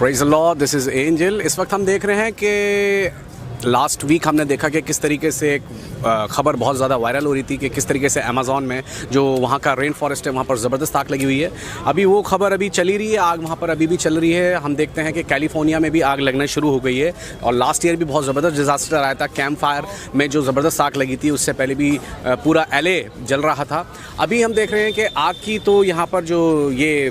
Praise the Lord, this is angel. इस वक्त हम देख रहे हैं कि लास्ट वीक हमने देखा कि किस तरीके से एक ख़बर बहुत ज़्यादा वायरल हो रही थी कि किस तरीके से अमेज़ॉन में जो वहाँ का रेन फॉरेस्ट है वहाँ पर ज़बरदस्त आग लगी हुई है। अभी वो खबर अभी चली रही है, आग वहाँ पर अभी भी चल रही है। हम देखते हैं कि कैलिफोर्निया में भी आग लगना शुरू हो गई है और लास्ट ईयर भी बहुत ज़बरदस्त डिज़ास्टर आया था। कैंप फायर में जो ज़बरदस्त आग लगी थी उससे पहले भी पूरा LA जल रहा था। अभी हम देख रहे हैं कि आग की तो यहाँ पर जो ये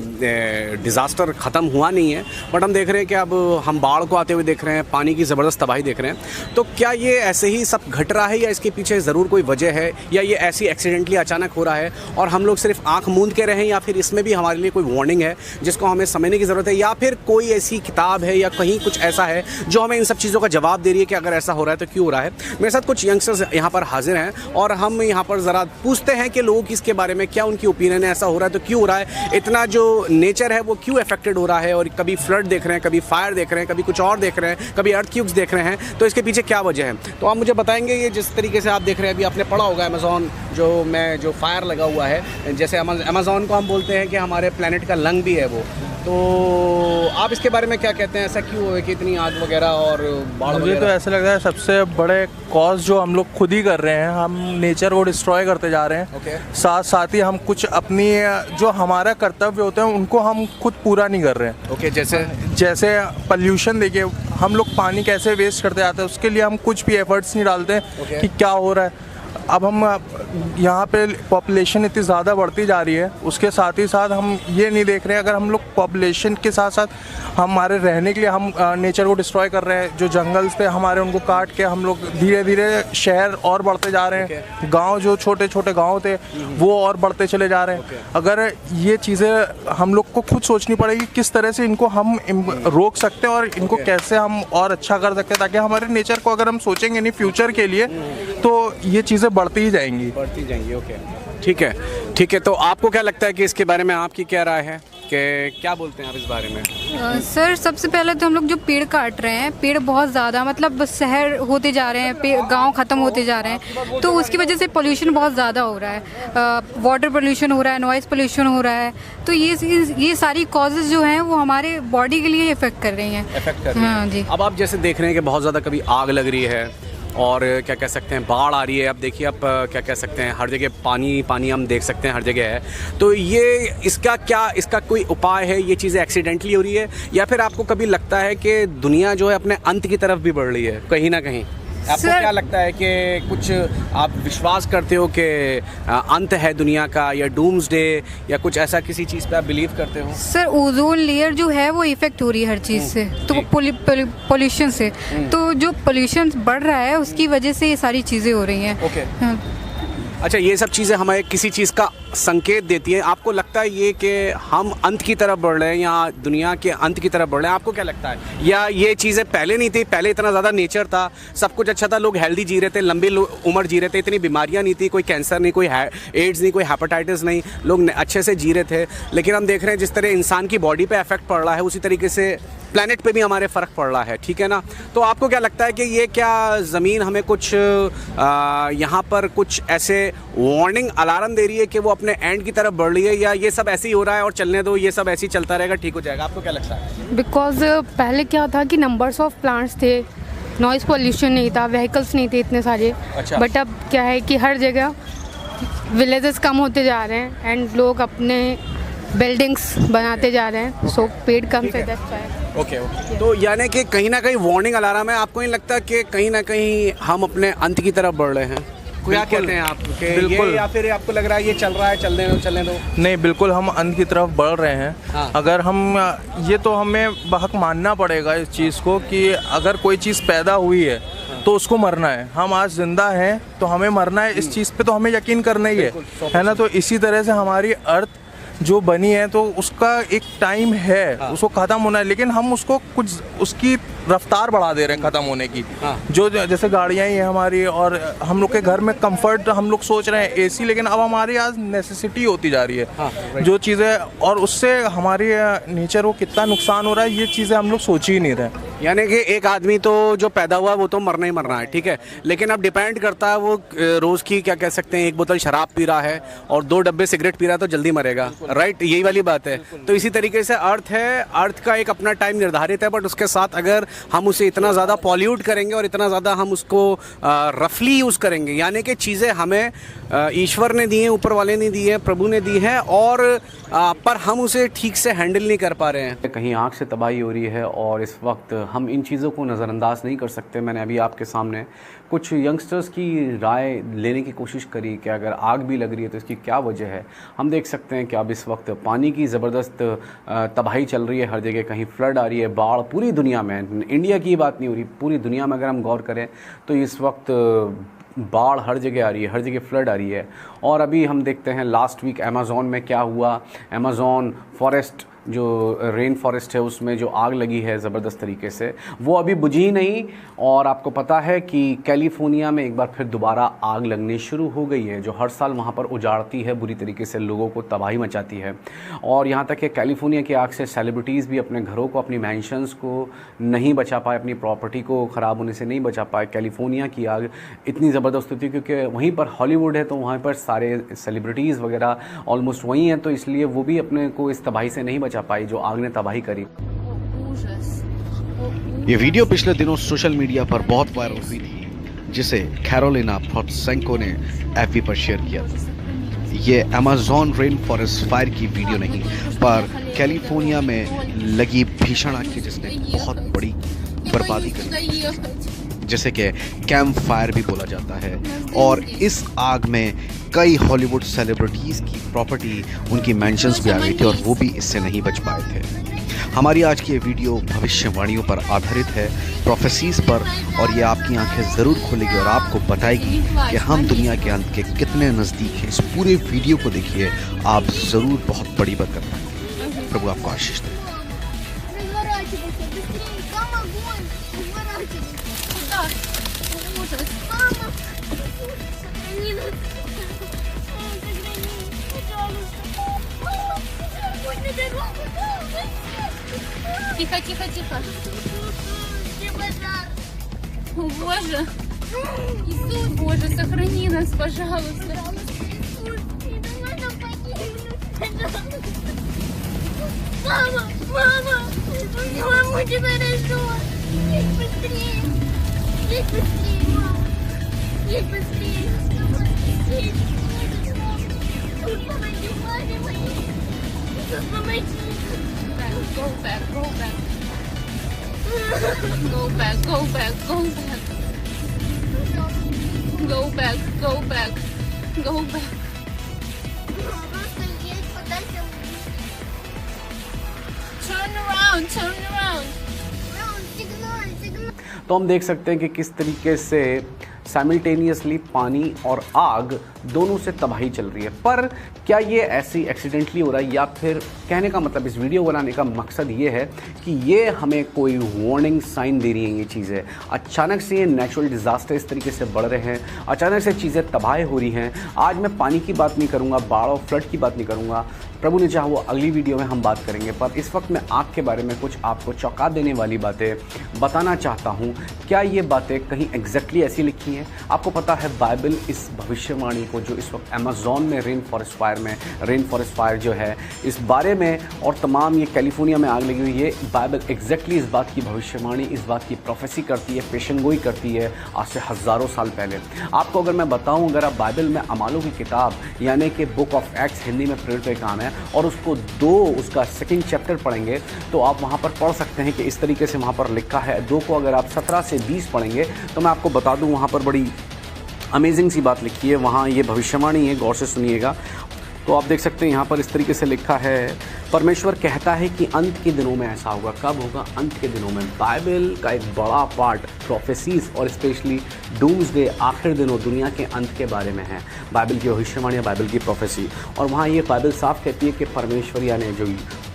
डिज़ास्टर ख़त्म हुआ नहीं है, बट हम देख रहे हैं कि अब हम बाढ़ को आते हुए देख रहे हैं, पानी की ज़बरदस्त तबाही देख रहे हैं। तो क्या ये ऐसे ही सब घट रहा है या इसके पीछे ज़रूर कोई वजह है, या ये ऐसी एक्सीडेंटली अचानक हो रहा है और हम लोग सिर्फ आंख मूंद के रहें, या फिर इसमें भी हमारे लिए कोई वार्निंग है जिसको हमें समझने की ज़रूरत है, या फिर कोई ऐसी किताब है या कहीं कुछ ऐसा है जो हमें इन सब चीज़ों का जवाब दे रही है कि अगर ऐसा हो रहा है तो क्यों हो रहा है। मेरे साथ कुछ यंगस्टर्स यहाँ पर हाजिर हैं और हम यहाँ पर ज़रा पूछते हैं कि लोगों की इसके बारे में क्या उनकी ओपिनियन है, ऐसा हो रहा है तो क्यों हो रहा है, इतना जो नेचर है वो क्यों अफेक्टेड हो रहा है, और कभी फ्लड देख रहे हैं, कभी फायर देख रहे हैं, कभी कुछ और देख रहे हैं, कभी अर्थक्वेक्स देख रहे हैं, तो इसके पीछे क्या वजह है। तो आप मुझे बताएंगे, ये जिस तरीके से आप देख रहे हैं, अभी आपने पढ़ा होगा अमेज़ॉन जो फायर लगा हुआ है, जैसे अमेज़ॉन को हम बोलते हैं कि हमारे प्लेनेट का लंग भी है वो, तो आप इसके बारे में क्या कहते हैं, ऐसा क्यों है कि इतनी आग वगैरह और बाढ़ वगैरह? मुझे तो ऐसा लगता है सबसे बड़े कॉज जो हम लोग खुद ही कर रहे हैं, हम नेचर को डिस्ट्रॉय करते जा रहे हैं। साथ साथ ही हम कुछ अपनी जो हमारा कर्तव्य होते हैं उनको हम खुद पूरा नहीं कर रहे हैं। जैसे पॉल्यूशन देखिए, हम लोग पानी कैसे वेस्ट करते जाते हैं, उसके लिए हम कुछ भी एफर्ट्स नहीं डालते कि क्या हो रहा है। अब हम यहाँ पे पॉपुलेशन इतनी ज़्यादा बढ़ती जा रही है, उसके साथ ही साथ हम ये नहीं देख रहे हैं, अगर हम लोग पॉपुलेशन के साथ साथ हमारे रहने के लिए हम नेचर को डिस्ट्रॉय कर रहे हैं। जो जंगल्स थे हमारे, उनको काट के हम लोग धीरे धीरे शहर और बढ़ते जा रहे हैं। गांव जो छोटे छोटे गांव थे वो और बढ़ते चले जा रहे हैं। अगर ये चीज़ें हम लोग को खुद सोचनी पड़ेगी किस तरह से इनको हम रोक सकते हैं और इनको कैसे हम और अच्छा कर सकते हैं, ताकि हमारे नेचर को अगर हम सोचेंगे नहीं फ्यूचर के लिए तो ये चीज़ें बढ़ती ही जाएंगी। ओके, ठीक है। तो आपको क्या लगता है कि इसके बारे में आपकी क्या राय है, कि क्या बोलते हैं आप इस बारे में? सर, सबसे पहले तो हम लोग जो पेड़ काट रहे हैं, पेड़ बहुत ज़्यादा मतलब शहर होते जा रहे हैं, गांव ख़त्म होते जा रहे हैं, तो उसकी वजह से पोल्यूशन बहुत ज़्यादा हो रहा है। वाटर पोल्यूशन हो रहा है, नॉइज़ पोल्यूशन हो रहा है, तो ये सारी कॉजेज़ जो हैं वो हमारे बॉडी के लिए इफ़ेक्ट कर रही हैं। हाँ जी। अब आप जैसे देख रहे हैं कि बहुत ज़्यादा कभी आग लग रही है और क्या कह सकते हैं बाढ़ आ रही है। अब देखिए, अब क्या कह सकते हैं, हर जगह पानी हम देख सकते हैं, हर जगह है। तो ये इसका कोई उपाय है? ये चीज़ें एक्सीडेंटली हो रही है, या फिर आपको कभी लगता है कि दुनिया जो है अपने अंत की तरफ भी बढ़ रही है कहीं ना कहीं? आपको क्या लगता है कि कुछ आप विश्वास करते हो कि अंत है दुनिया का, या डूम्सडे, या कुछ ऐसा किसी चीज़ पे आप बिलीव करते हो? सर, ओजोन लेयर जो है वो इफेक्ट हो रही है हर चीज़ से, तो पोल्यूशन से, तो जो पोल्यूशन बढ़ रहा है उसकी वजह से ये सारी चीज़ें हो रही हैं। अच्छा, ये सब चीज़ें हमें किसी चीज़ का संकेत देती हैं। आपको लगता है ये कि हम अंत की तरफ बढ़ रहे हैं या दुनिया के अंत की तरफ बढ़ रहे हैं? आपको क्या लगता है? या ये चीज़ें पहले नहीं थी, पहले इतना ज़्यादा नेचर था, सब कुछ अच्छा था, लोग हेल्दी जी रहे थे, लंबी उम्र जी रहे थे, इतनी बीमारियां नहीं थी, कोई कैंसर नहीं, कोई एड्स नहीं, कोई हेपेटाइटिस नहीं, लोग अच्छे से जी रहे थे। लेकिन हम देख रहे हैं जिस तरह इंसान की बॉडी पे इफेक्ट पड़ रहा है, उसी तरीके से प्लैनेट पे भी हमारे फ़र्क पड़ रहा है, ठीक है ना? तो आपको क्या लगता है कि ये क्या ज़मीन हमें कुछ यहाँ पर कुछ ऐसे वार्निंग अलार्म दे रही है कि वो अपने एंड की तरफ बढ़ रही है, या ये सब ऐसे ही हो रहा है और चलने दो, ये सब ऐसे ही चलता रहेगा, ठीक हो जाएगा? आपको क्या लगता है? बिकॉज पहले क्या था कि नंबर्स ऑफ प्लांट्स थे, नॉइज़ पोल्यूशन नहीं था, व्हीकल्स नहीं थे इतने सारे। अच्छा। बट अब क्या है कि हर जगह विलेजेस कम होते जा रहे हैं एंड लोग अपने बिल्डिंग्स बनाते जा रहे हैं, सो पेड़ कम से ओके। तो यानी कि कहीं ना कहीं वार्निंग अलार्म है। आपको नहीं लगता कि कहीं ना कहीं हम अपने अंत की तरफ बढ़ रहे हैं? क्या कहते हैं आप? बिल्कुल। या फिर आपको लग रहा है ये चल रहा है, चलने दो? नहीं, बिल्कुल हम अंत की तरफ बढ़ रहे हैं। हाँ। अगर हम ये तो हमें बहक मानना पड़ेगा इस चीज़ को कि अगर कोई चीज़ पैदा हुई है तो उसको मरना है। हम आज जिंदा हैं तो हमें मरना है, इस चीज़ पे तो हमें यकीन करना ही है ना? तो इसी तरह से हमारी अर्थ जो बनी है तो उसका एक टाइम है, उसको ख़त्म होना है, लेकिन हम उसको कुछ उसकी रफ्तार बढ़ा दे रहे हैं ख़त्म होने की। जो जैसे गाड़ियाँ ही हैं हमारी, और हम लोग के घर में कंफर्ट हम लोग सोच रहे हैं एसी, लेकिन अब हमारी आज नेसेसिटी होती जा रही है जो चीज़ें, और उससे हमारी नेचर को कितना नुकसान हो रहा है ये चीज़ें हम लोग सोच ही नहीं रहे। यानी कि एक आदमी तो जो पैदा हुआ है वो तो मरना ही मरना है, ठीक है, लेकिन अब डिपेंड करता है वो रोज़ की क्या कह सकते हैं, एक बोतल शराब पी रहा है और 2 डब्बे सिगरेट पी रहा है तो जल्दी मरेगा, राइट, यही वाली बात है। तो इसी तरीके से अर्थ है, अर्थ का एक अपना टाइम निर्धारित है, बट उसके साथ अगर हम उसे इतना ज़्यादा पॉल्यूट करेंगे और इतना ज़्यादा हम उसको रफली यूज़ करेंगे, यानी कि चीज़ें हमें ईश्वर ने दी हैं, ऊपर वाले ने दी है, प्रभु ने दी है, और पर हम उसे ठीक से हैंडल नहीं कर पा रहे हैं। कहीं आँख से तबाही हो रही है और इस वक्त हम इन चीज़ों को नज़रअंदाज नहीं कर सकते। मैंने अभी आपके सामने कुछ यंगस्टर्स की राय लेने की कोशिश करी कि अगर आग भी लग रही है तो इसकी क्या वजह है। हम देख सकते हैं कि अब इस वक्त पानी की ज़बरदस्त तबाही चल रही है, हर जगह कहीं फ्लड आ रही है, बाढ़ पूरी दुनिया में, इंडिया की बात नहीं हो रही, पूरी दुनिया में अगर हम गौर करें तो इस वक्त बाढ़ हर जगह आ रही है, हर जगह फ्लड आ रही है। और अभी हम देखते हैं लास्ट वीक अमेज़ॉन में क्या हुआ, अमेज़ॉन फॉरेस्ट जो रेन फॉरेस्ट है उसमें जो आग लगी है ज़बरदस्त तरीके से, वो अभी बुझी ही नहीं। और आपको पता है कि कैलिफोर्निया में एक बार फिर दोबारा आग लगनी शुरू हो गई है, जो हर साल वहाँ पर उजाड़ती है, बुरी तरीके से लोगों को तबाही मचाती है। और यहाँ तक कि कैलिफोर्निया की आग से सेलिब्रिटीज़ भी अपने घरों को, अपनी मैंशंस को नहीं बचा पाए, अपनी प्रॉपर्टी को ख़राब होने से नहीं बचा पाए। कैलिफोर्निया की आग इतनी ज़बरदस्त होती है क्योंकि वहीं पर हॉलीवुड है, तो वहाँ पर सारे सेलिब्रिटीज़ वगैरह ऑलमोस्ट वहीं हैं, तो इसलिए वो भी अपने को इस तबाही से नहीं बचा पाई जो आग ने तबाही करी। ये वीडियो पिछले दिनों सोशल मीडिया पर बहुत वायरल हुई थी, जिसे कैरोलिना पोर्सेंको ने एफबी पर शेयर किया था। ये अमेज़न रेन फॉरेस्ट फायर की वीडियो नहीं, पर कैलिफोर्निया में लगी भीषण आग की जिसने बहुत बड़ी बर्बादी करी, जिसे कि कैंप फायर भी बोला जाता है। और इस आग में कई हॉलीवुड सेलिब्रिटीज़ की प्रॉपर्टी, उनकी मैंशंस भी आ गई थी और वो भी इससे नहीं बच पाए थे। हमारी आज की ये वीडियो भविष्यवाणियों पर आधारित है, प्रोफेसीज पर, और ये आपकी आंखें ज़रूर खोलेगी और आपको बताएगी कि हम दुनिया के अंत के कितने नज़दीक हैं। इस पूरे वीडियो को देखिए, आप ज़रूर बहुत बड़ी बात कर पाएंगे। प्रभु आपको आशीष दे। Тихо, тихо, тихо. О, Боже. Иисус, Боже, сохрани нас, пожалуйста. Мама, мама, не могу тебя рожать. Есть быстрее. Есть быстрее, мама. Есть быстрее. Помоги маме моей. Помоги. Go back, go back. Go back, go back, go back. Go back, go back, go back. Turn around, turn around. तो हम देख सकते हैं कि किस तरीके से साइमल्टेनियसली पानी और आग दोनों से तबाही चल रही है। पर क्या ये ऐसी एक्सीडेंटली हो रहा है, या फिर कहने का मतलब इस वीडियो बनाने का मकसद ये है कि ये हमें कोई वार्निंग साइन दे रही हैं। ये चीज़ें अचानक से, ये नेचुरल डिज़ास्टर इस तरीके से बढ़ रहे हैं, अचानक से चीज़ें तबाह हो रही हैं। आज मैं पानी की बात नहीं करूँगा, बाढ़ और फ्लड की बात नहीं करूँगा, प्रभु ने चाहा वो अगली वीडियो में हम बात करेंगे। पर इस वक्त मैं आग के बारे में कुछ आपको चौंका देने वाली बातें बताना चाहता हूँ। क्या ये बातें कहीं एग्जैक्टली ऐसी लिखी हैं? आपको पता है बाइबल इस भविष्यवाणी को, जो इस वक्त अमेज़ॉन में रेन फॉरेस्ट फायर जो है इस बारे में, और तमाम ये कैलिफोर्निया में आग लगी हुई है, बाइबल एग्जैक्टली इस बात की भविष्यवाणी, इस बात की प्रोफेसी करती है, पेशनगोई करती है आज से हज़ारों साल पहले। आपको अगर मैं बताऊँ, अगर आप बाइबल में अमालों की किताब यानी कि बुक ऑफ एक्ट्स, हिंदी में प्रेरितों का काम है, और उसका सेकंड चैप्टर पढ़ेंगे तो आप वहाँ पर पढ़ सकते हैं कि इस तरीके से वहाँ पर लिखा है। 2 को अगर आप 17 से 20 पढ़ेंगे तो मैं आपको बता दूँ वहाँ पर बड़ी अमेजिंग सी बात लिखी है। वहाँ ये भविष्यवाणी है, गौर से सुनिएगा। तो आप देख सकते हैं यहाँ पर इस तरीके से लिखा है, परमेश्वर कहता है कि अंत के दिनों में ऐसा होगा। कब होगा? अंत के दिनों में। बाइबल का एक बड़ा पार्ट प्रोफेसीज और स्पेशली डूम्सडे, आखिर दिनों, दुनिया के अंत के बारे में है। बाइबल की भविष्यवाणी, बाइबल की प्रोफेसी। और वहाँ ये बाइबल साफ कहती है कि परमेश्वर यानी जो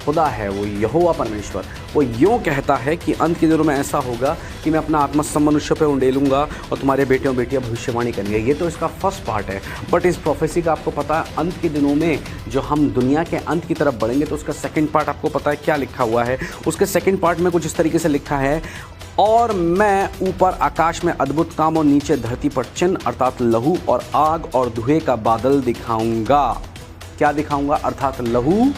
खुदा है, वो यहोवा परमेश्वर, वो यूँ कहता है कि अंत के दिनों में ऐसा होगा कि मैं अपना आत्मा सब मनुष्य पे उंडेलूंगा और तुम्हारे बेटियों बेटियां भविष्यवाणी करेंगे। ये तो इसका फर्स्ट पार्ट है, बट इस प्रोफेसी का आपको पता है अंत के दिनों में जो हम दुनिया के अंत की तरफ बढ़ेंगे तो उसका सेकंड पार्ट आपको पता है क्या लिखा हुआ है। उसके सेकंड पार्ट में कुछ इस तरीके से लिखा है, और मैं ऊपर आकाश में अद्भुत काम और नीचे धरती पर चिन्ह अर्थात लहू और आग और धुएं का बादल दिखाऊंगा। क्या दिखाऊंगा? अर्थात लहू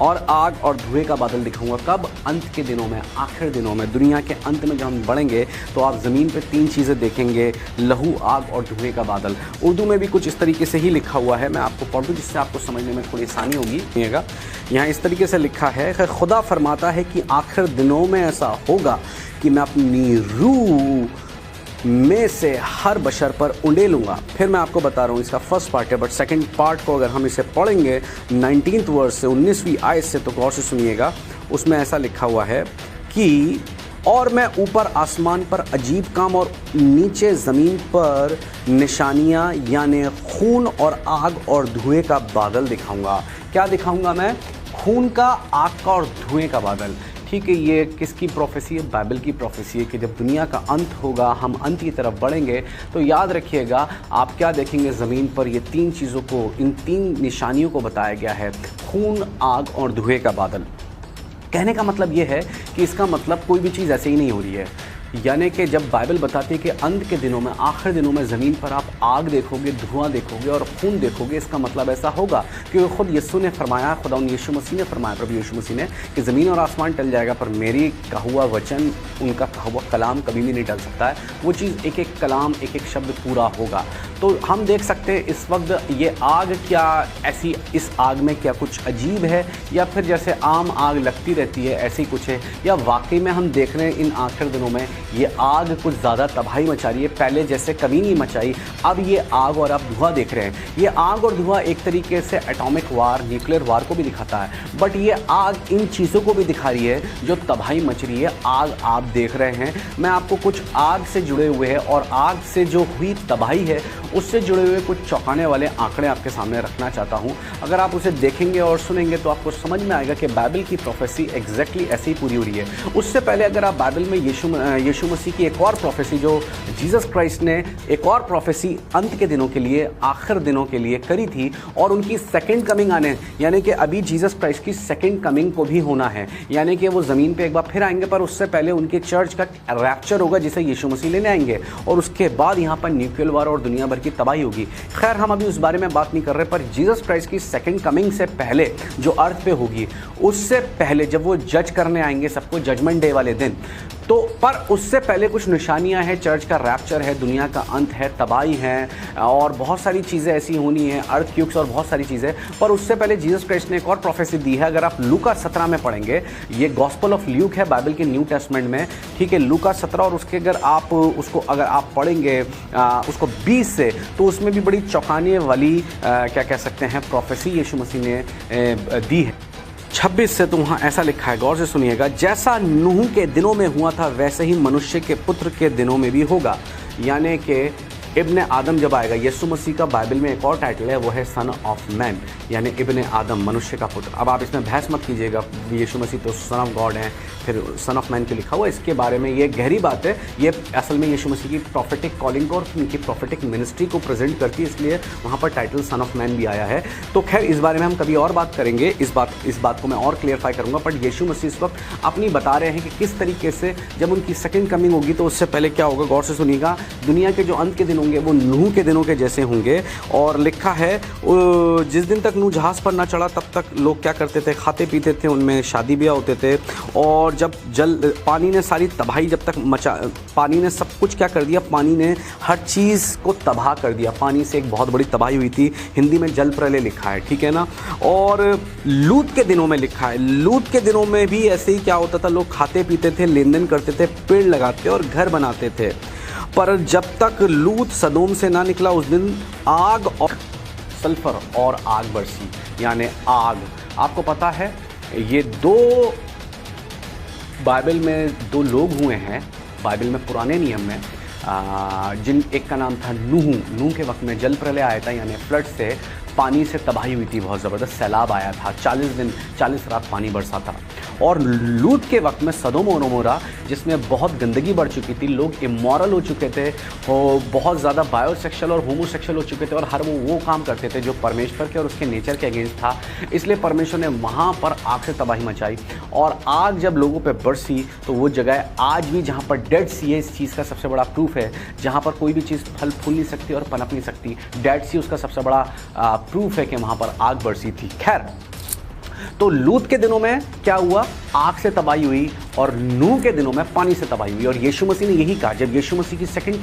और आग और धुएं का बादल दिखाऊंगा। कब? अंत के दिनों में, आखिर दिनों में, दुनिया के अंत में जब हम बढ़ेंगे तो आप ज़मीन पे 3 चीज़ें देखेंगे, लहू, आग और धुएं का बादल। उर्दू में भी कुछ इस तरीके से ही लिखा हुआ है, मैं आपको पढ़ दूँ जिससे आपको समझने में थोड़ी आसानी होगी। यहाँ इस तरीके से लिखा है, खुदा फरमाता है कि आखिर दिनों में ऐसा होगा कि मैं अपनी रूह में से हर बशर पर उंडेलूंगा। फिर मैं आपको बता रहा हूँ, इसका फर्स्ट पार्ट है, बट सेकंड पार्ट को अगर हम इसे पढ़ेंगे 19th वर्स से 19वीं आयत से, तो गौर से सुनिएगा। उसमें ऐसा लिखा हुआ है कि और मैं ऊपर आसमान पर अजीब काम और नीचे ज़मीन पर निशानियाँ यानी खून और आग और धुएं का बादल दिखाऊंगा। क्या दिखाऊंगा मैं? खून का, आग का और धुएं का बादल। ठीक है, ये किसकी प्रोफेसी है? बाइबल की प्रोफेसी है कि जब दुनिया का अंत होगा, हम अंत की तरफ बढ़ेंगे, तो याद रखिएगा आप क्या देखेंगे ज़मीन पर? ये 3 चीज़ों को, इन 3 निशानियों को बताया गया है, खून, आग और धुएं का बादल। कहने का मतलब ये है कि इसका मतलब कोई भी चीज़ ऐसे ही नहीं हो रही है। यानी कि जब बाइबल बताती है कि अंत के दिनों में, आखिर दिनों में ज़मीन पर आप आग देखोगे, धुआं देखोगे और खून देखोगे, इसका मतलब ऐसा होगा क्योंकि खुद यीशु ने फरमाया, खुदा यीशु मसीह ने फरमाया, प्रभु यीशु मसीह ने, कि ज़मीन और आसमान टल जाएगा पर मेरी कहा हुआ वचन, उनका कहा हुआ कलाम कभी भी नहीं टल सकता है। वो चीज़, एक एक कलाम, एक एक शब्द पूरा होगा। तो हम देख सकते हैं इस वक्त ये आग क्या ऐसी, इस आग में क्या कुछ अजीब है, या फिर जैसे आम आग लगती रहती है ऐसी कुछ है, या वाकई में हम देख रहे हैं इन आखिर दिनों में ये आग कुछ ज़्यादा तबाही मचा रही है, पहले जैसे कभी नहीं मचाई। अब ये आग और आप धुआं देख रहे हैं। ये आग और धुआं एक तरीके से एटॉमिक वार, न्यूक्लियर वार को भी दिखाता है, बट ये आग इन चीज़ों को भी दिखा रही है जो तबाही मच रही है। आग आप देख रहे हैं, मैं आपको कुछ आग से जुड़े हुए हैं और आग से जो हुई तबाही है उससे जुड़े हुए कुछ चौंकाने वाले आंकड़े आपके सामने रखना चाहता हूं। अगर आप उसे देखेंगे और सुनेंगे तो आपको समझ में आएगा कि बाइबल की प्रोफेसी एग्जैक्टली ऐसे ही पूरी हो रही है। उससे पहले अगर आप बाइबल में यीशु मसीह की एक और प्रोफेसी, जो जीसस क्राइस्ट ने एक और प्रोफेसी अंत के दिनों के लिए, आखिर दिनों के लिए करी थी, और उनकी सेकंड कमिंग आने, यानी कि अभी जीसस क्राइस्ट की सेकंड कमिंग को भी होना है, यानी कि वो ज़मीन पे एक बार फिर आएंगे, पर उससे पहले उनके चर्च का रैप्चर होगा जिसे यीशु मसीह लेने आएंगे, और उसके बाद यहाँ पर न्यूक्लियर वार और दुनिया भर की तबाही होगी। खैर, हम अभी उस बारे में बात नहीं कर रहे, पर जीसस क्राइस्ट की सेकंड कमिंग से पहले जो अर्थ पे होगी, उससे पहले जब वो जज करने आएंगे सबको जजमेंट डे वाले दिन, तो पर उससे पहले कुछ निशानियां हैं, चर्च का रैप्चर है, दुनिया का अंत है, तबाही है और बहुत सारी चीज़ें ऐसी होनी हैं, अर्थक्वेक्स और बहुत सारी चीज़ें। पर उससे पहले जीसस क्राइस्ट ने एक और प्रोफेसी दी है। अगर आप लूका 17 में पढ़ेंगे, ये गॉस्पेल ऑफ ल्यूक है बाइबल के न्यू टेस्टमेंट में, ठीक है, लूका 17, और उसके अगर आप पढ़ेंगे उसको 20 से, तो उसमें भी बड़ी चौंकाने वाली क्या कह सकते हैं प्रोफेसी यीशु मसीह ने दी है। 26 से तो वहाँ ऐसा लिखा है, गौर से सुनिएगा, जैसा नूह के दिनों में हुआ था वैसे ही मनुष्य के पुत्र के दिनों में भी होगा। यानी कि इब्ने आदम जब आएगा, यीशु मसीह का बाइबल में एक और टाइटल है, वो है सन ऑफ मैन, यानी इब्ने आदम, मनुष्य का पुत्र। अब आप इसमें बहस मत कीजिएगा, यीशु मसीह तो सन ऑफ गॉड हैं, फिर सन ऑफ मैन क्यों लिखा हुआ, इसके बारे में ये गहरी बात है। ये असल में यीशु मसीह की प्रोफेटिक कॉलिंग को और उनकी प्रोफेटिक मिनिस्ट्री को प्रेजेंट करती है, इसलिए वहाँ पर टाइटल सन ऑफ मैन भी आया है। तो खैर, इस बारे में हम कभी और बात करेंगे, इस बात को मैं और क्लियरफाई करूँगा। बट यीशु मसीह इस वक्त अपनी बता रहे हैं कि किस तरीके से जब उनकी सेकेंड कमिंग होगी तो उससे पहले क्या होगा। गौर से सुनिएगा, दुनिया के जो अंत के दिन होंगे वो नूह के दिनों के जैसे होंगे। और लिखा है, जिस दिन तक नूह जहाज़ पर ना चढ़ा तब तक लोग क्या करते थे, खाते पीते थे, उनमें शादी ब्याह होते थे, और जब पानी ने सारी तबाही जब तक मचा, पानी ने सब कुछ क्या कर दिया, पानी ने हर चीज़ को तबाह कर दिया। पानी से एक बहुत बड़ी तबाही हुई थी, हिंदी में जल प्रलय लिखा है, ठीक है ना। और लूत के दिनों में लिखा है, लूत के दिनों में भी ऐसे ही क्या होता था, लोग खाते पीते थे, लेन देन करते थे, पेड़ लगाते और घर बनाते थे। पर जब तक लूत सदोम से ना निकला उस दिन आग और सल्फर और आग बरसी, यानी आग। आपको पता है ये बाइबल में दो लोग हुए हैं, बाइबल में पुराने नियम में जिन एक का नाम था नूह के वक्त में जल प्रलय आया था, यानी फ्लड से पानी से तबाही हुई थी, बहुत ज़बरदस्त सैलाब आया था, 40 दिन 40 रात पानी बरसा था। और लूत के वक्त में सदोम और गमोरा, जिसमें बहुत गंदगी बढ़ चुकी थी, लोग इमोरल हो चुके थे, बहुत ज़्यादा बायोसेक्सुअल और होमोसेक्सुअल हो चुके थे, और हर वो काम करते थे जो परमेश्वर के और उसके नेचर के अगेंस्ट था। इसलिए परमेश्वर ने वहाँ पर आग से तबाही मचाई, और आग जब लोगों पे बरसी तो वो जगह आज भी जहाँ पर डेड सी है, इस चीज़ का सबसे बड़ा प्रूफ है, जहाँ पर कोई भी चीज़ फल फूल नहीं सकती और पनप नहीं सकती, डेड सी उसका सबसे बड़ा प्रूफ है कि वहाँ पर आग बरसी थी। खैर, तो लूत के दिनों में क्या हुआ, आग से तबाही हुई, और नूह के दिनों में पानी से तबाही हुई। और यीशु मसीह ने यही कहा, जब यीशु मसीह की सेकंड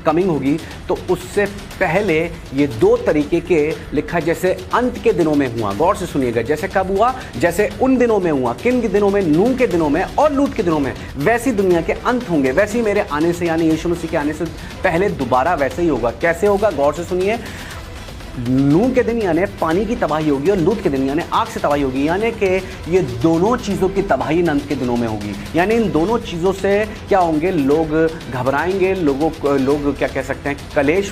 कमिंग होगी तो उससे पहले ये दो तरीके के लिखा, जैसे अंत के दिनों में हुआ। गौर से सुनिएगा, जैसे कब हुआ, जैसे उन दिनों में हुआ, किन के दिनों में, नूह के दिनों में और लूत के दिनों में, वैसी दुनिया के अंत होंगे, वैसे ही मेरे आने से, यानी यीशु मसीह के आने से पहले दोबारा वैसे ही होगा। कैसे होगा, गौर से सुनिए। नूह के दिन यानी पानी की तबाही होगी, और लूत के दिन यानी आग से तबाही होगी, यानी कि ये दोनों चीज़ों की तबाही अंत के दिनों में होगी। यानी इन दोनों चीज़ों से क्या होंगे, लोग घबराएंगे, लोग क्या कह सकते हैं, कलेश,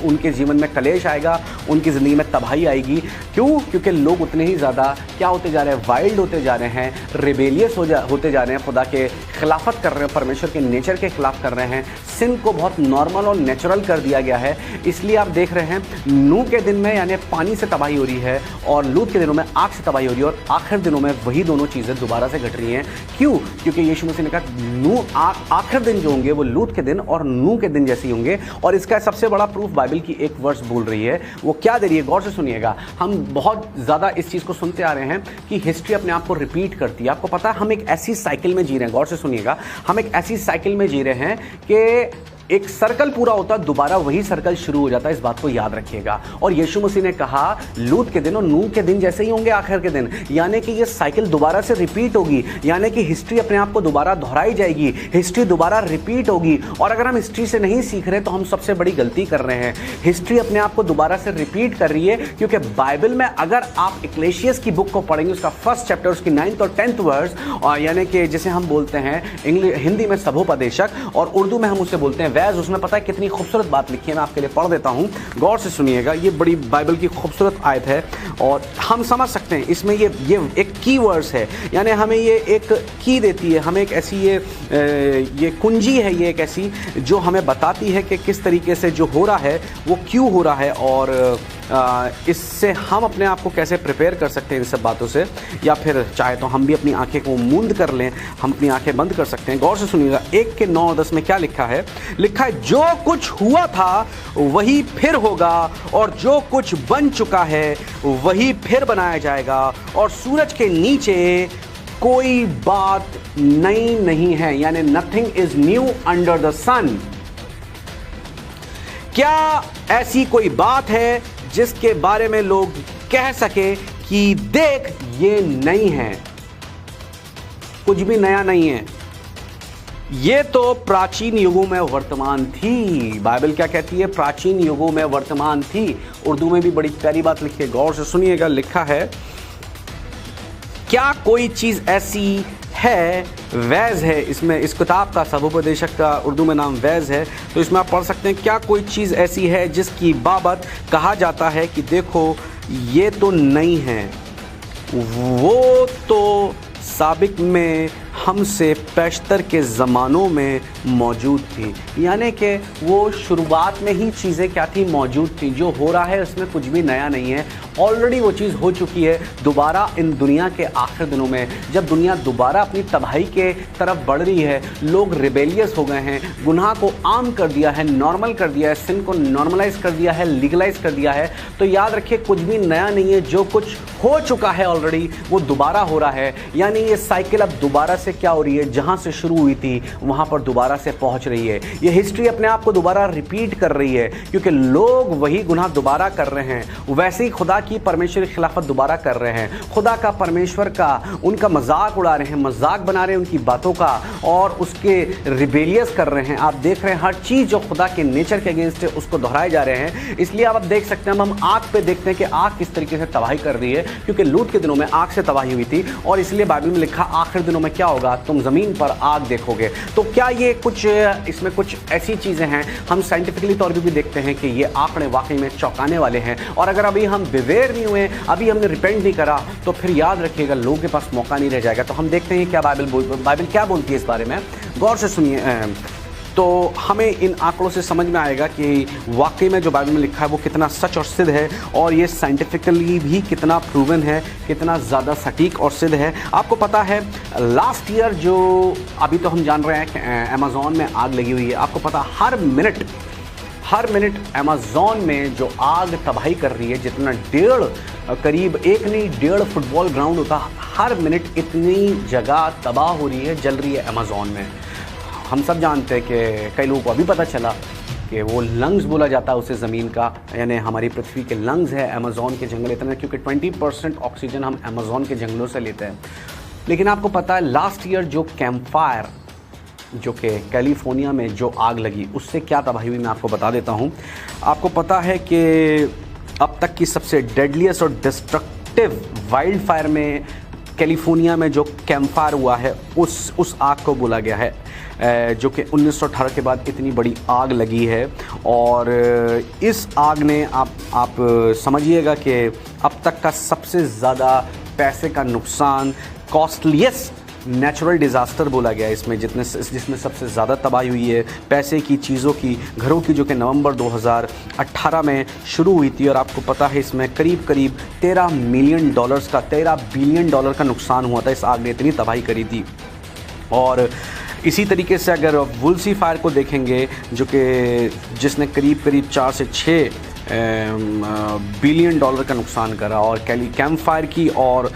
उनके जीवन में कलेश आएगा, उनकी ज़िंदगी में तबाही आएगी। क्यों? क्योंकि लोग उतने ही ज़्यादा क्या होते जा रहे हैं, वाइल्ड होते जा रहे हैं, रिबेलियस होते जा रहे हैं, खुदा के खिलाफत कर रहे हैं, परमेश्वर के नेचर के खिलाफ कर रहे हैं। सिन को बहुत नॉर्मल और नेचुरल कर दिया गया है। इसलिए आप देख रहे हैं नूह के दिन में यानी पानी से तबाही हो रही है, और लूत के दिनों में आग से तबाही हो रही है, और आखिर दिनों में वही दोनों चीज़ें दोबारा से घट रही हैं। क्यों? क्योंकि यीशु मसीह ने कहा आखिर दिन जो होंगे वो लूत के दिन और नूह के दिन जैसे ही होंगे। और इसका सबसे बड़ा प्रूफ बाइबल की एक वर्स बोल रही है। वो क्या दे रही है, गौर से सुनिएगा। हम बहुत ज़्यादा इस चीज़ को सुनते आ रहे हैं कि हिस्ट्री अपने आप को रिपीट करती है। आपको पता है, हम एक ऐसी साइकिल में जी रहे हैं, गौर से सुनिएगा, हम एक ऐसी साइकिल में जी रहे हैं कि एक सर्कल पूरा होता है, दोबारा वही सर्कल शुरू हो जाता है। इस बात को याद रखिएगा। और यीशु मसीह ने कहा लूत के दिन और नूह के दिन जैसे ही होंगे आखिर के दिन, यानी कि ये साइकिल दोबारा से रिपीट होगी, यानी कि हिस्ट्री अपने आप को दोबारा दोहराई जाएगी, हिस्ट्री दोबारा रिपीट होगी। और अगर हम हिस्ट्री से नहीं सीख रहे तो हम सबसे बड़ी गलती कर रहे हैं। हिस्ट्री अपने आप को दोबारा से रिपीट कर रही है, क्योंकि बाइबल में अगर आप इक्लेशियस की बुक को पढ़ेंगे, उसका फर्स्ट चैप्टर, उसकी 9th और 10th वर्स, यानी कि जिसे हम बोलते हैं हिंदी में सभोपदेशक और उर्दू में हम उसे बोलते हैं वैज़, उसमें पता है कितनी खूबसूरत बात लिखी है। मैं आपके लिए पढ़ देता हूँ, गौर से सुनिएगा। ये बड़ी बाइबल की खूबसूरत आयत है और हम समझ सकते हैं इसमें ये एक की वर्ड्स है, यानी हमें ये एक की देती है, हमें एक ऐसी ये कुंजी है, ये एक ऐसी जो हमें बताती है कि किस तरीके से जो हो रहा है वो क्यों हो रहा है, और इससे हम अपने आप को कैसे प्रिपेयर कर सकते हैं इन सब बातों से, या फिर चाहे तो हम भी अपनी आंखें को मूंद कर लें, हम अपनी आंखें बंद कर सकते हैं। गौर से सुनिएगा, 1 के 9 और 10 में क्या लिखा है। लिखा है, जो कुछ हुआ था वही फिर होगा, और जो कुछ बन चुका है वही फिर बनाया जाएगा, और सूरज के नीचे कोई बात नई नहीं है, यानी nothing is new under the sun. क्या ऐसी कोई बात है जिसके बारे में लोग कह सके कि देख ये नई है? कुछ भी नया नहीं है, ये तो प्राचीन युगों में वर्तमान थी। बाइबल क्या कहती है? प्राचीन युगों में वर्तमान थी। उर्दू में भी बड़ी प्यारी बात लिखी है, गौर से सुनिएगा। लिखा है, क्या कोई चीज़ ऐसी है, वैज़ है, इसमें इस किताब का सभोपदेशक का उर्दू में नाम वैज़ है, तो इसमें आप पढ़ सकते हैं, क्या कोई चीज़ ऐसी है जिसकी बाबत कहा जाता है कि देखो ये तो नई है, वो तो साबिक में हमसे पेशतर के ज़मानों में मौजूद थी। यानी कि वो शुरुआत में ही चीज़ें क्या थी, मौजूद थी। जो हो रहा है उसमें कुछ भी नया नहीं है, ऑलरेडी वो चीज़ हो चुकी है। दोबारा इन दुनिया के आखिर दिनों में जब दुनिया दोबारा अपनी तबाही के तरफ बढ़ रही है, लोग रिबेलियस हो गए हैं, गुनाह को आम कर दिया है, नॉर्मल कर दिया है, सिन को नॉर्मलाइज कर दिया है, लीगलाइज कर दिया है, तो याद रखिए कुछ भी नया नहीं है। जो कुछ हो चुका है ऑलरेडी वो दोबारा हो रहा है। यानी ये साइकिल अब दोबारा से क्या हो रही है, जहां से शुरू हुई थी वहां पर दोबारा से पहुंच रही है। ये हिस्ट्री अपने आप को दोबारा रिपीट कर रही है, क्योंकि लोग वही गुनाह दोबारा कर रहे हैं, वैसे ही खुदा की परमेश्वर की खिलाफत दोबारा कर रहे हैं, खुदा का, परमेश्वर का, उनका मजाक उड़ा रहे हैं, मजाक बना रहे हैं उनकी बातों का, और उसके रिबेलियस कर रहे हैं। आप देख रहे हैं हर चीज़ जो खुदा के नेचर के अगेंस्ट है उसको दोहराए जा रहे हैं। इसलिए आप देख सकते हैं, हम आग पे देखते हैं कि आग किस तरीके से तबाही कर रही है, क्योंकि लूत के दिनों में आग से तबाही हुई थी, और इसलिए बाइबल में लिखा आखिर दिनों में क्या होगा तुम ज़मीन पर आग देखोगे। तो क्या ये कुछ इसमें कुछ ऐसी चीज़ें हैं, हम साइंटिफिकली तौर पर भी देखते हैं कि ये आंकड़े वाकई में चौंकाने वाले हैं। और अगर अभी हम बिवेयर नहीं हुए, अभी हमने रिपेंट नहीं करा, तो फिर याद रखिएगा लोगों के पास मौका नहीं रह जाएगा। तो हम देखते हैं क्या बाइबल क्या बोलती है इस बारे में, गौर से सुनिए। तो हमें इन आंकड़ों से समझ में आएगा कि वाकई में जो बाइबल में लिखा है वो कितना सच और सिद्ध है, और ये साइंटिफिकली भी कितना प्रूवन है, कितना ज़्यादा सटीक और सिद्ध है। आपको पता है लास्ट ईयर जो अभी तो हम जान रहे हैं कि अमेज़ॉन में आग लगी हुई है। आपको पता हर मिनट अमेज़ॉन में जो आग तबाही कर रही है, जितना करीब 1.5 फुटबॉल ग्राउंड होता, हर मिनट इतनी जगह तबाह हो रही है, जल रही है अमेज़ॉन में। हम सब जानते हैं कि कई लोगों को अभी पता चला कि वो लंग्स बोला जाता है उसे ज़मीन का, यानी हमारी पृथ्वी के लंग्स है अमेज़ॉन के जंगल इतने, क्योंकि 20% ऑक्सीजन हम अमेज़ॉन के जंगलों से लेते हैं। लेकिन आपको पता है लास्ट ईयर जो कैंप फायर जो कि कैलिफोर्निया में जो आग लगी, उससे क्या तबाही हुई मैं आपको बता देता हूँ। आपको पता है कि अब तक की सबसे डेडलीस्ट और डिस्ट्रक्टिव वाइल्ड फायर में कैलिफोर्निया में जो कैंप फायर हुआ है उस आग को बोला गया है, जो कि 1918 के बाद इतनी बड़ी आग लगी है। और इस आग ने आप समझिएगा कि अब तक का सबसे ज़्यादा पैसे का नुकसान, कॉस्टलीस्ट नेचुरल डिज़ास्टर बोला गया है इसमें, जिसमें सबसे ज़्यादा तबाही हुई है पैसे की, चीज़ों की, घरों की, जो कि नवंबर 2018 में शुरू हुई थी। और आपको पता है इसमें करीब $13 बिलियन का नुकसान हुआ था। इस आग ने इतनी तबाही करी थी। और इसी तरीके से अगर वुल्सी फायर को देखेंगे, जो कि जिसने करीब 4 से 6 बिलियन डॉलर का नुकसान करा, और कैंप फायर की और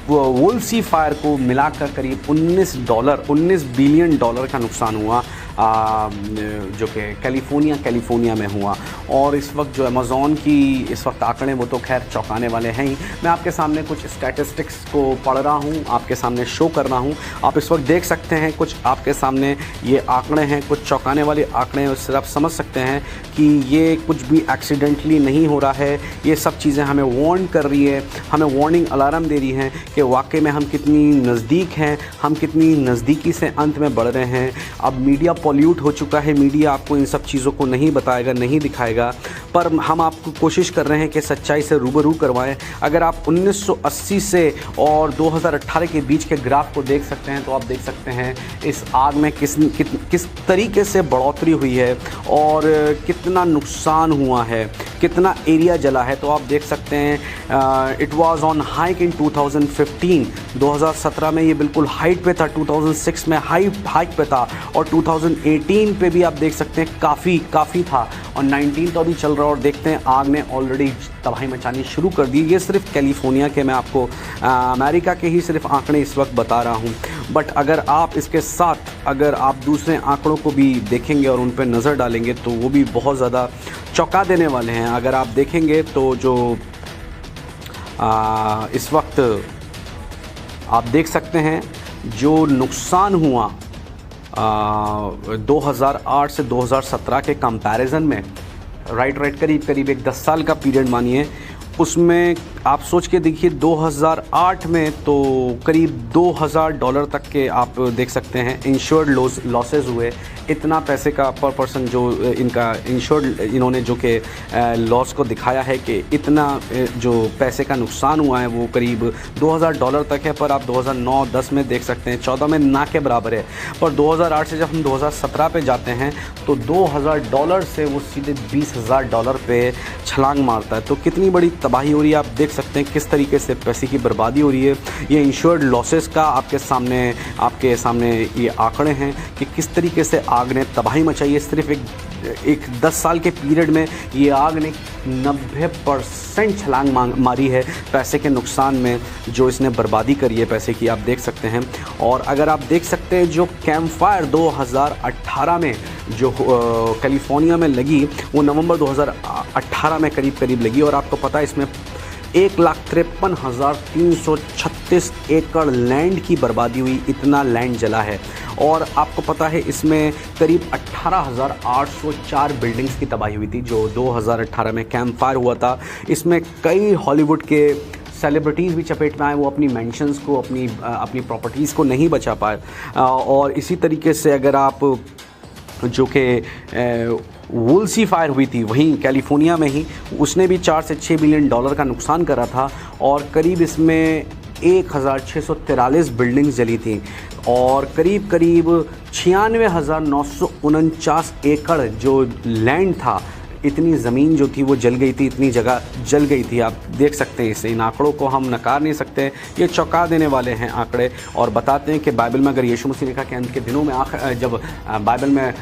वुल्सी फायर को मिलाकर करीब $19 बिलियन का नुकसान हुआ, जो कि कैलिफोर्निया में हुआ। और इस वक्त जो अमेज़ॉन की इस वक्त आंकड़े वो तो खैर चौंकाने वाले हैं ही। मैं आपके सामने कुछ स्टैटिस्टिक्स को पढ़ रहा हूँ, आपके सामने शो कर रहा हूँ। आप इस वक्त देख सकते हैं कुछ आपके सामने ये आंकड़े हैं, कुछ चौंकाने वाले आंकड़े हैं। उससे आप समझ सकते हैं कि ये कुछ भी एक्सीडेंटली नहीं हो रहा है। ये सब चीज़ें हमें वार्न कर रही है, हमें वार्निंग अलार्म दे रही हैं कि वाकई में हम कितनी नज़दीक हैं, हम कितनी नज़दीकी से अंत में बढ़ रहे हैं। अब मीडिया पॉल्यूट हो चुका है, मीडिया आपको इन सब चीज़ों को नहीं बताएगा, नहीं दिखाएगा, पर हम आपको कोशिश कर रहे हैं कि सच्चाई से रूबरू करवाएं। अगर आप 1980 से और 2018 के बीच के ग्राफ को देख सकते हैं, तो आप देख सकते हैं इस आग में किस तरीके से बढ़ोतरी हुई है और कितना नुकसान हुआ है, कितना एरिया जला है। तो आप देख सकते हैं it was on hike in 2015, 2017 में ये बिल्कुल हाइट पे था, 2006 में हाइक पे था, और 2018 पे भी आप देख सकते हैं काफ़ी था, और 19 तो अभी चल रहा है। और देखते हैं आग ने ऑलरेडी तबाही मचानी शुरू कर दी। ये सिर्फ कैलिफोर्निया के, मैं आपको अमेरिका के ही सिर्फ आंकड़े इस वक्त बता रहा हूँ। बट अगर आप इसके साथ अगर आप दूसरे आंकड़ों को भी देखेंगे और उन पर नज़र डालेंगे, तो वो भी बहुत ज़्यादा चौंका देने वाले हैं। अगर आप देखेंगे तो जो इस वक्त आप देख सकते हैं जो नुकसान हुआ 2008 से 2017 के कंपैरिजन में, राइट करीब एक 10 साल का पीरियड मानिए, उसमें आप सोच के देखिए 2008 में तो करीब $2000 तक के आप देख सकते हैं इंश्योर्ड लॉसेस हुए। इतना पैसे का पर पर्सन जो इनका इंश्योर्ड, इन्होंने जो कि लॉस को दिखाया है कि इतना जो पैसे का नुकसान हुआ है वो करीब $2000 तक है। पर आप 2009-10 में देख सकते हैं 14 में ना के बराबर है। पर 2008 से जब हम 2017 पे जाते हैं तो $2000 से वो सीधे $20,000 पे छलांग मारता है। तो कितनी बड़ी तबाही हो रही है, आप देख सकते हैं किस तरीके से पैसे की बर्बादी हो रही है। ये इंश्योर्ड लॉसेस का आपके सामने ये आंकड़े हैं कि किस तरीके से आग ने तबाही मचाई है। सिर्फ एक 10 साल के पीरियड में ये आग ने 90% छलांग मारी है पैसे के नुकसान में, जो इसने बर्बादी करी है पैसे की, आप देख सकते हैं। और अगर आप देख सकते हैं जो कैंप फायर 2018 में जो कैलिफोर्निया में लगी, वो नवंबर 2018 में करीब लगी। और आपको पता है इसमें 1,53,336 एकड़ लैंड की बर्बादी हुई, इतना लैंड जला है। और आपको पता है इसमें करीब 18,804 बिल्डिंग्स की तबाही हुई थी जो 2018 में कैंप फायर हुआ था। इसमें कई हॉलीवुड के सेलिब्रिटीज़ भी चपेट में आए, वो अपनी मैंशंस को, अपनी प्रॉपर्टीज़ को नहीं बचा पाए। और इसी तरीके से अगर आप जो कि वुल्सी फायर हुई थी वहीं कैलिफोर्निया में ही, उसने भी 4 से 6 बिलियन डॉलर का नुकसान करा था और करीब इसमें 1643 बिल्डिंग्स जली थी और करीब 96,949 एकड़ जो लैंड था, इतनी ज़मीन जो थी वो जल गई थी, इतनी जगह जल गई थी। आप देख सकते हैं इसे, इन आंकड़ों को हम नकार नहीं सकते। ये चौंका देने वाले हैं आंकड़े और बताते हैं कि बाइबल में अगर यीशु मसीह ने कहा कि अंत के दिनों में जब बाइबल में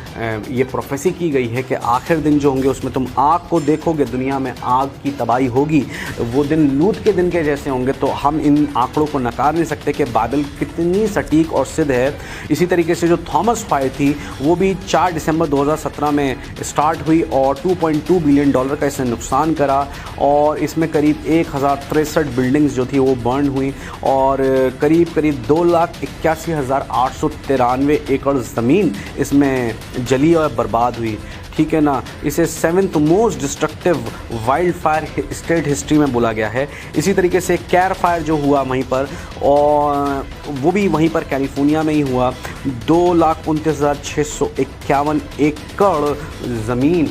ये प्रोफेसी की गई है कि आखिर दिन जो होंगे उसमें तुम आग को देखोगे, दुनिया में आग की तबाही होगी, वो दिन लूत के दिन के जैसे होंगे, तो हम इन आंकड़ों को नकार नहीं सकते कि बाइबल कितनी सटीक और सिद्ध है। इसी तरीके से जो थॉमस फायर थी वो भी 4 दिसंबर 2017 में स्टार्ट हुई और 2.2 बिलियन डॉलर का इसने नुकसान करा और इसमें करीब 1063 बिल्डिंग्स जो थी वो बर्न हुई और करीब 2,81,893 एकड़ ज़मीन इसमें जली और बर्बाद हुई। ठीक है ना, इसे 7th most destructive wild fire state history में बोला गया है। इसी तरीके से कैर फायर जो हुआ वहीं पर, और वो भी वहीं पर कैलिफोर्निया में ही हुआ। 2,29,651 एकड़ ज़मीन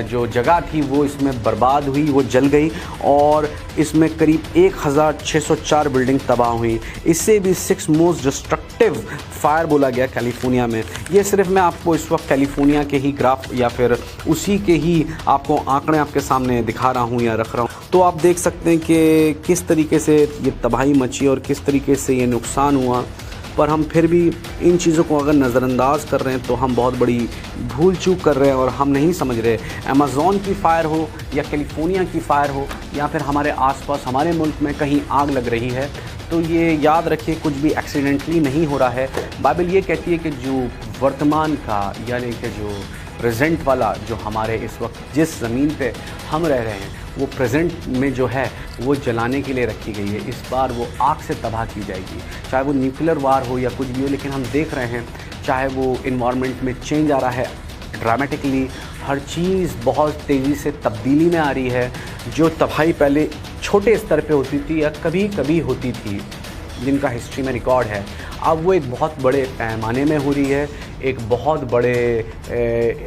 जो जगह थी वो इसमें बर्बाद हुई, वो जल गई और इसमें करीब 1,604 बिल्डिंग तबाह हुई। इससे भी 6th मोस्ट डिस्ट्रक्टिव फायर बोला गया कैलिफोर्निया में। ये सिर्फ मैं आपको इस वक्त कैलिफोर्निया के ही ग्राफ या फिर उसी के ही आपको आंकड़े आपके सामने दिखा रहा हूँ या रख रहा हूँ, तो आप देख सकते हैं कि किस तरीके से ये तबाही मची और किस तरीके से ये नुकसान हुआ। पर हम फिर भी इन चीज़ों को अगर नज़रअंदाज कर रहे हैं तो हम बहुत बड़ी भूल चूक कर रहे हैं और हम नहीं समझ रहे। अमेज़ॉन की फ़ायर हो या कैलिफोर्निया की फ़ायर हो या फिर हमारे आसपास हमारे मुल्क में कहीं आग लग रही है, तो ये याद रखिए कुछ भी एक्सीडेंटली नहीं हो रहा है। बाइबल ये कहती है कि जो वर्तमान का यानी कि जो प्रेजेंट वाला, जो हमारे इस वक्त जिस ज़मीन पे हम रह रहे हैं, वो प्रेजेंट में जो है वो जलाने के लिए रखी गई है। इस बार वो आग से तबाह की जाएगी, चाहे वो न्यूक्लियर वार हो या कुछ भी हो। लेकिन हम देख रहे हैं चाहे वो इन्वायरमेंट में चेंज आ रहा है ड्रामेटिकली, हर चीज़ बहुत तेज़ी से तब्दीली में आ रही है। जो तबाही पहले छोटे स्तर पे होती थी या कभी कभी होती थी, जिनका हिस्ट्री में रिकॉर्ड है, अब वो एक बहुत बड़े पैमाने में हो रही है। एक बहुत बड़े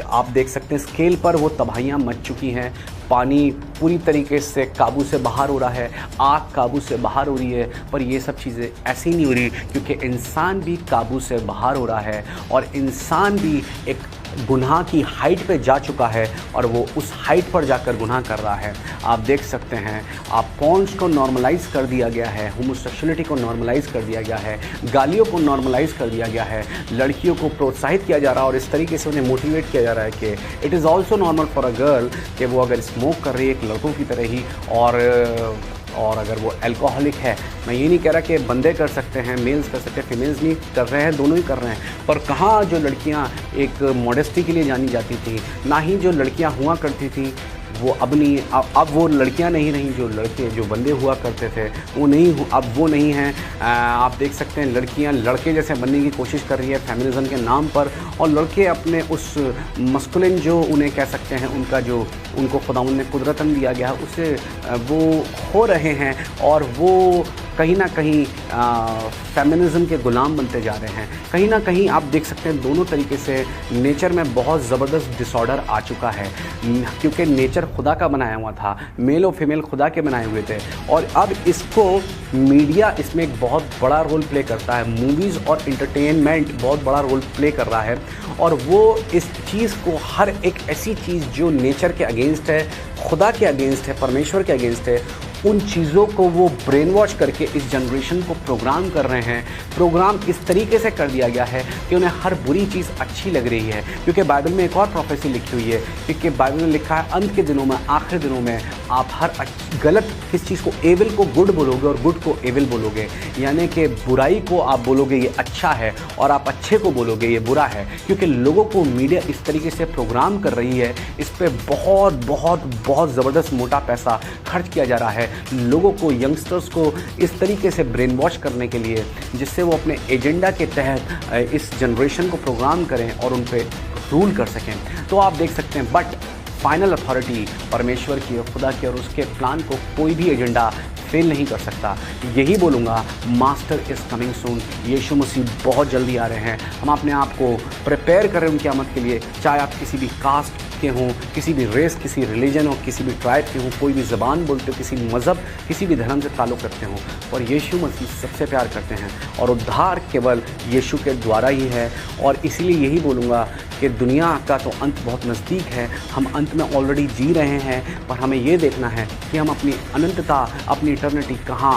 आप देख सकते हैं स्केल पर वो तबाहियाँ मच चुकी हैं। पानी पूरी तरीके से काबू से बाहर हो रहा है, आग काबू से बाहर हो रही है। पर ये सब चीज़ें ऐसी नहीं हो रही क्योंकि इंसान भी काबू से बाहर हो रहा है और इंसान भी एक गुनाह की हाइट पे जा चुका है और वो उस हाइट पर जाकर गुनाह कर रहा है। आप देख सकते हैं, आप पॉर्न्स को नॉर्मलाइज कर दिया गया है, होमोसेक्सुअलिटी को नॉर्मलाइज कर दिया गया है, गालियों को नॉर्मलाइज कर दिया गया है, लड़कियों को प्रोत्साहित किया जा रहा है और इस तरीके से उन्हें मोटिवेट किया जा रहा है कि it is also normal for a girl कि वो अगर स्मोक कर रही है एक लड़कों की तरह ही, और अगर वो अल्कोहलिक है, मैं ये नहीं कह रहा कि बंदे कर सकते हैं, मेल्स कर सकते हैं, फीमेल्स नहीं कर रहे हैं, दोनों ही कर रहे हैं। पर कहाँ जो लड़कियां एक मॉडेस्टी के लिए जानी जाती थी, ना ही जो लड़कियां हुआ करती थी वो अब नहीं, अब वो लड़कियां नहीं रहीं, जो लड़के जो बंदे हुआ करते थे वो नहीं, अब वो नहीं हैं। आप देख सकते हैं लड़कियां लड़के जैसे बनने की कोशिश कर रही है फेमिनिज़म के नाम पर, और लड़के अपने उस मस्कुलिन जो उन्हें कह सकते हैं, उनका जो उनको खुदावंद ने कुदरतन दिया गया उसे वो खो रहे हैं और वो कहीं ना कहीं फेमिनिज़म के ग़ुलाम बनते जा रहे हैं। कहीं ना कहीं आप देख सकते हैं दोनों तरीके से नेचर में बहुत ज़बरदस्त डिसऑर्डर आ चुका है, क्योंकि नेचर खुदा का बनाया हुआ था, मेल और फीमेल खुदा के बनाए हुए थे, और अब इसको मीडिया इसमें एक बहुत बड़ा रोल प्ले करता है। मूवीज़ और इंटरटेनमेंट बहुत बड़ा रोल प्ले कर रहा है और वो इस चीज़ को, हर एक ऐसी चीज़ जो नेचर के अगेंस्ट है, खुदा के अगेंस्ट है, परमेश्वर के अगेंस्ट है, उन चीज़ों को वो ब्रेन वॉश करके इस जनरेशन को प्रोग्राम कर रहे हैं। प्रोग्राम इस तरीके से कर दिया गया है कि उन्हें हर बुरी चीज़ अच्छी लग रही है, क्योंकि बाइबल में एक और प्रोफेसी लिखी हुई है, क्योंकि बाइबल में लिखा है अंत के दिनों में, आखिरी दिनों में आप हर गलत किस चीज़ को, एविल को गुड बोलोगे और गुड को एविल बोलोगे, यानी कि बुराई को आप बोलोगे ये अच्छा है और आप अच्छे को बोलोगे ये बुरा है, क्योंकि लोगों को मीडिया इस तरीके से प्रोग्राम कर रही है। इस पर बहुत बहुत बहुत ज़बरदस्त मोटा पैसा खर्च किया जा रहा है लोगों को, यंगस्टर्स को इस तरीके से ब्रेन वॉश करने के लिए, जिससे वो अपने एजेंडा के तहत इस जनरेशन को प्रोग्राम करें और उन पर रूल कर सकें। तो आप देख सकते हैं, बट फाइनल अथॉरिटी परमेश्वर की और खुदा की, और उसके प्लान को कोई भी एजेंडा फेल नहीं कर सकता। यही बोलूँगा, मास्टर इज़ कमिंग सून। यीशु मसीह बहुत जल्दी आ रहे हैं। हम अपने आप को प्रिपेयर करें उनकी आमद के लिए, चाहे आप किसी भी कास्ट के हों, किसी भी रेस, किसी रिलीजन हो, किसी भी ट्राइब के हों, कोई भी ज़बान बोलते हो, किसी मज़हब, किसी भी धर्म से ताल्लुक़ रखते हों, और यीशु मसीह सबसे प्यार करते हैं और उद्धार केवल यीशु के द्वारा ही है। और इसीलिए यही बोलूँगा कि दुनिया का तो अंत बहुत नज़दीक है, हम अंत में ऑलरेडी जी रहे हैं, पर हमें ये देखना है कि हम अपनी अनंतता, अपनी इटर्निटी कहाँ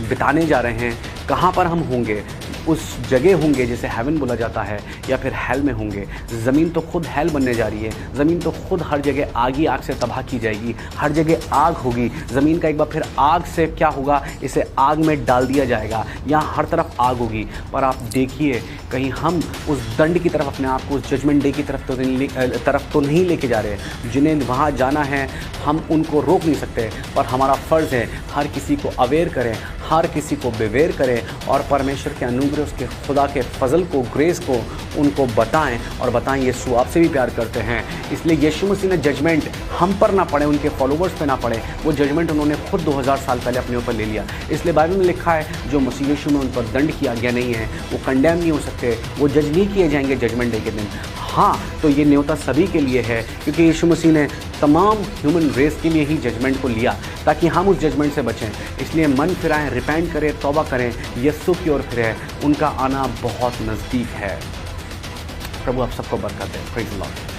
बिताने जा रहे हैं, कहाँ पर हम होंगे। उस जगह होंगे जिसे हेवन बोला जाता है, या फिर हेल में होंगे। ज़मीन तो खुद हेल बनने जा रही है। ज़मीन तो खुद हर जगह आग ही आग से तबाह की जाएगी, हर जगह आग होगी। ज़मीन का एक बार फिर आग से क्या होगा, इसे आग में डाल दिया जाएगा, यहाँ हर तरफ आग होगी। पर आप देखिए, कहीं हम उस दंड की तरफ अपने आप को, उस जजमेंट डे की तरफ तो नहीं लेके जा रहे। जिन्हें वहाँ जाना है हम उनको रोक नहीं सकते, पर हमारा फ़र्ज़ है हर किसी को अवेयर करें, हर किसी को बेवेयर करें, और परमेश्वर के अनुग्रह, उसके खुदा के फजल को, ग्रेस को उनको बताएं, और बताएं यीशु आपसे भी प्यार करते हैं। इसलिए यीशु मसीह ने जजमेंट हम पर ना पड़े, उनके फॉलोवर्स पे ना पड़े, वो जजमेंट उन्होंने खुद 2000 साल पहले अपने ऊपर ले लिया। इसलिए बाइबल में लिखा है, जो मसीह यीशु में उन पर दंड किया गया नहीं है, वो कंडेम नहीं हो सकते, वो जज नहीं किए जाएंगे जजमेंट डे के दिन। हाँ, तो ये न्योता सभी के लिए है, क्योंकि यीशु मसीह ने तमाम ह्यूमन रेस के लिए ही जजमेंट को लिया, ताकि हम उस जजमेंट से बचें। इसलिए मन फिराएं, रिपेंट करें, तौबा करें, यीशु की ओर फिरें, उनका आना बहुत नज़दीक है। प्रभु आप सबको बरकत दे। Praise the Lord.